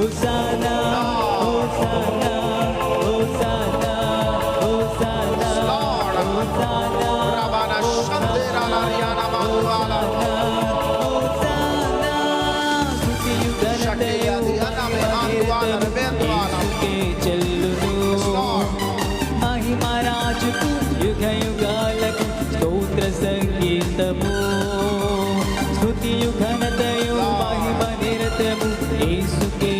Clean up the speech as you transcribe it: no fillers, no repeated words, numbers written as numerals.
Hosanna hosanna hosanna hosanna hosanna Rabana Shandera Lariana Manduala. Hosanna స్తుతియు Shakia ఘనతయు Diana Mehanduala Rebenduala. చెల్లును మహిమరాజుకు యుగ యుగాలకు స్తోత్ర సంగీతము స్తుతియు ఘనతయు మహిమ నిరతము యేసుకే